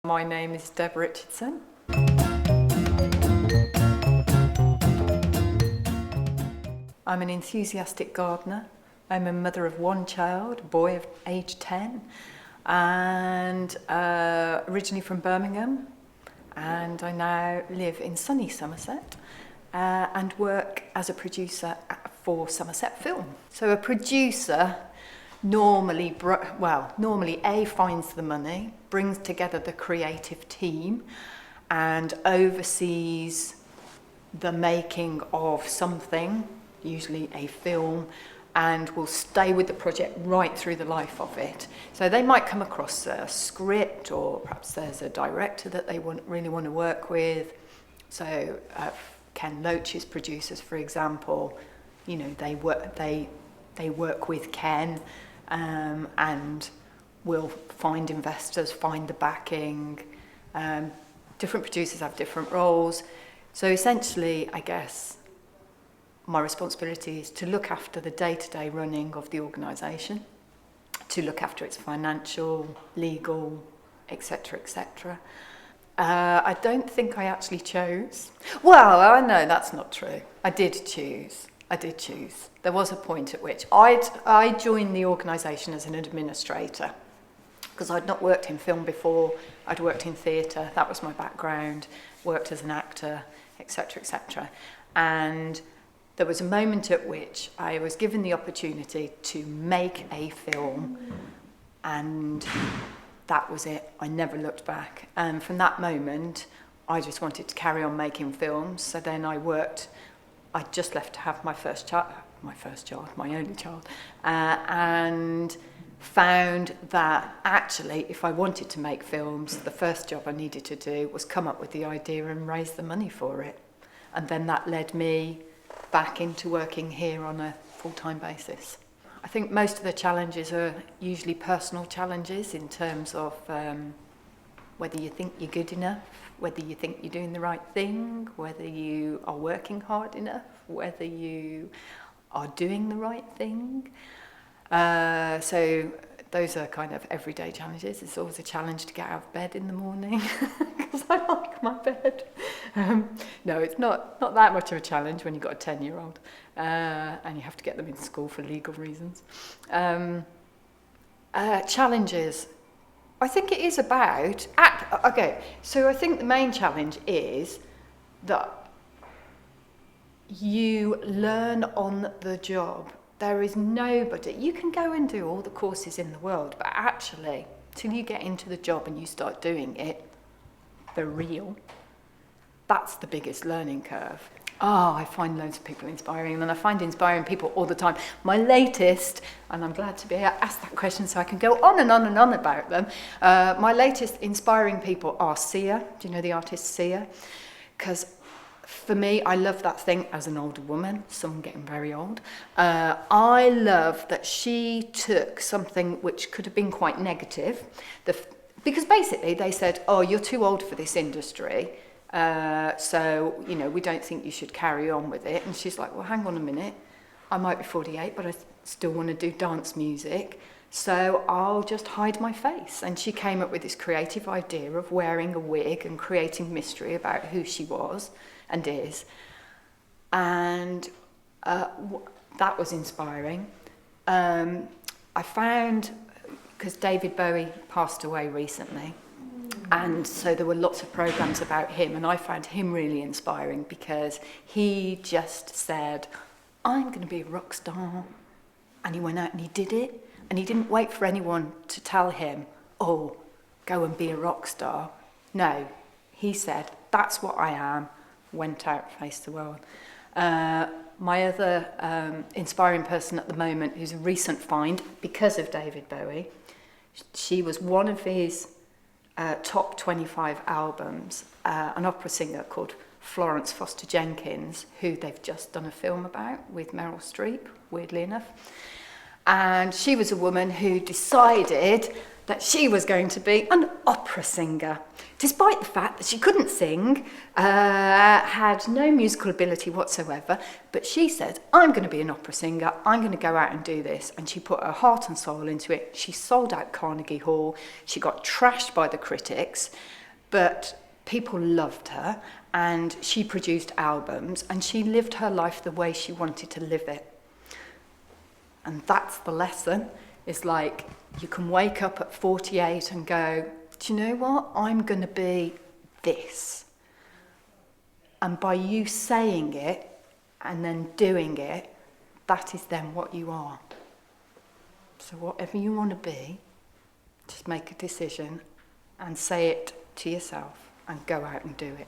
My name is Richardson. I'm an enthusiastic gardener. I'm a mother of one child, a boy of age 10, and originally from Birmingham, and I now live in sunny Somerset and work as a producer for Somerset Film. So a producer normally finds the money, brings together the creative team and oversees the making of something, usually a film, and will stay with the project right through the life of it. So they might come across a script, or perhaps there's a director that they really want to work with. So Ken Loach's producers, for example, you know, they work with Ken and will find investors, find the backing. Different producers have different roles. So essentially, I guess, my responsibility is to look after the day-to-day running of the organisation, to look after its financial, legal, etc., etc. I don't think I actually chose. Well, I know that's not true. I did choose. There was a point at which I joined the organisation as an administrator, because I'd not worked in film before. I'd worked in theatre, that was my background, worked as an actor, etc., etc. And there was a moment at which I was given the opportunity to make a film, and that was it. I never looked back. And from that moment, I just wanted to carry on making films. So then I just left to have my only child, and found that actually, if I wanted to make films, the first job I needed to do was come up with the idea and raise the money for it. And then that led me back into working here on a full-time basis. I think most of the challenges are usually personal challenges in terms of whether you think you're good enough, whether you think you're doing the right thing, whether you are working hard enough, whether you are doing the right thing. So those are kind of everyday challenges. It's always a challenge to get out of bed in the morning because I like my bed. No, it's not that much of a challenge when you've got a 10-year-old and you have to get them in school for legal reasons. Challenges. I think it is about... so I think the main challenge is that you learn on the job. There is nobody... You can go and do all the courses in the world, but actually, till you get into the job and you start doing it for real, that's the biggest learning curve. I find loads of people inspiring, and I find inspiring people all the time. My latest, and I'm glad to be asked that question so I can go on and on and on about them, my latest inspiring people are Sia. Do you know the artist Sia? Because for me, I love that thing as an older woman, someone getting very old. I love that she took something which could have been quite negative, because basically they said, you're too old for this industry, so, you know, we don't think you should carry on with it. And she's like, well, hang on a minute, I might be 48, but I still want to do dance music, so I'll just hide my face. And she came up with this creative idea of wearing a wig and creating mystery about who she was and is. And that was inspiring. I found, because David Bowie passed away recently, and so there were lots of programs about him, and I found him really inspiring because he just said, I'm going to be a rock star. And he went out and he did it, and he didn't wait for anyone to tell him, go and be a rock star. No, he said, that's what I am, went out, faced the world. My other inspiring person at the moment, who's a recent find because of David Bowie, she was one of his top 25 albums, an opera singer called Florence Foster Jenkins, who they've just done a film about with Meryl Streep, weirdly enough. And she was a woman who decided that she was going to be an opera singer, despite the fact that she couldn't sing, had no musical ability whatsoever. But she said, I'm going to be an opera singer, I'm going to go out and do this. And she put her heart and soul into it. She sold out Carnegie Hall. She got trashed by the critics, but people loved her, and she produced albums, and she lived her life the way she wanted to live it. And that's the lesson. It's like, you can wake up at 48 and go, do you know what? I'm going to be this. And by you saying it and then doing it, that is then what you are. So whatever you want to be, just make a decision and say it to yourself and go out and do it.